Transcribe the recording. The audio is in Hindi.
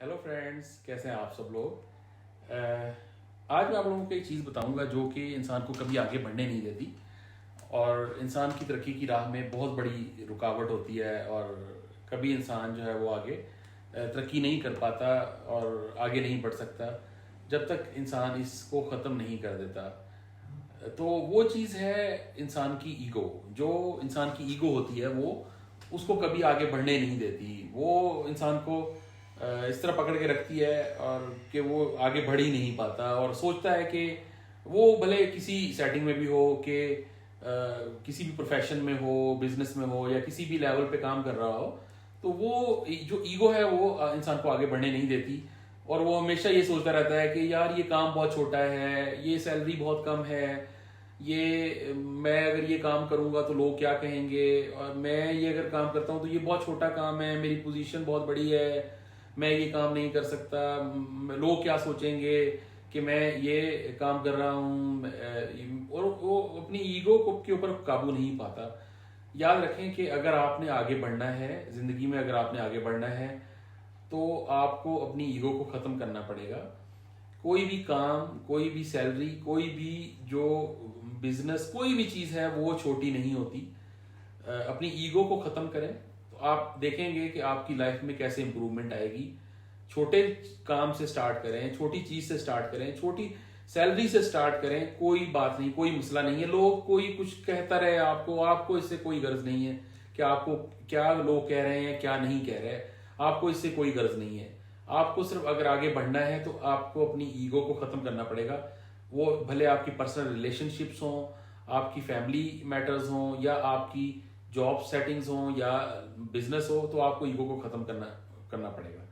हेलो फ्रेंड्स, कैसे हैं आप सब लोग। आज मैं आप लोगों को एक चीज़ बताऊंगा जो कि इंसान को कभी आगे बढ़ने नहीं देती और इंसान की तरक्की की राह में बहुत बड़ी रुकावट होती है। और कभी इंसान जो है वो आगे तरक्की नहीं कर पाता और आगे नहीं बढ़ सकता जब तक इंसान इसको ख़त्म नहीं कर देता। तो वो चीज़ है इंसान की ईगो। जो इंसान की ईगो होती है वो उसको कभी आगे बढ़ने नहीं देती। वो इंसान को इस तरह पकड़ के रखती है और कि वो आगे बढ़ ही नहीं पाता और सोचता है कि वो भले किसी सेटिंग में भी हो, कि किसी भी प्रोफेशन में हो, बिजनेस में हो या किसी भी लेवल पे काम कर रहा हो, तो वो जो ईगो है वो इंसान को आगे बढ़ने नहीं देती। और वो हमेशा ये सोचता रहता है कि यार ये काम बहुत छोटा है, ये सैलरी बहुत कम है, ये मैं अगर ये काम करूंगा तो लोग क्या कहेंगे, और मैं ये अगर काम करता हूँ तो ये बहुत छोटा काम है, मेरी पोजीशन बहुत बड़ी है, मैं ये काम नहीं कर सकता, लोग क्या सोचेंगे कि मैं ये काम कर रहा हूँ। और वो अपनी ईगो को के ऊपर काबू नहीं पाता। याद रखें कि अगर आपने आगे बढ़ना है जिंदगी में, अगर आपने आगे बढ़ना है तो आपको अपनी ईगो को खत्म करना पड़ेगा। कोई भी काम, कोई भी सैलरी, कोई भी जो बिजनेस, कोई भी चीज है वो छोटी नहीं होती। अपनी ईगो को खत्म करें तो आप देखेंगे कि आपकी लाइफ में कैसे इंप्रूवमेंट आएगी। छोटे काम से स्टार्ट करें, छोटी चीज से स्टार्ट करें, छोटी सैलरी से स्टार्ट करें, कोई बात नहीं, कोई मसला नहीं है। लोग कोई कुछ कहता रहे आपको, आपको इससे कोई गर्ज नहीं है कि आपको क्या लोग कह रहे हैं क्या नहीं कह रहे, आपको इससे कोई गर्ज नहीं है। आपको सिर्फ अगर आगे बढ़ना है तो आपको अपनी ईगो को खत्म करना पड़ेगा। वो भले आपकी पर्सनल रिलेशनशिप्स हों, आपकी फैमिली मैटर्स हों, या आपकी जॉब सेटिंग्स हों, या बिजनेस हो, तो आपको ईगो को खत्म करना करना पड़ेगा।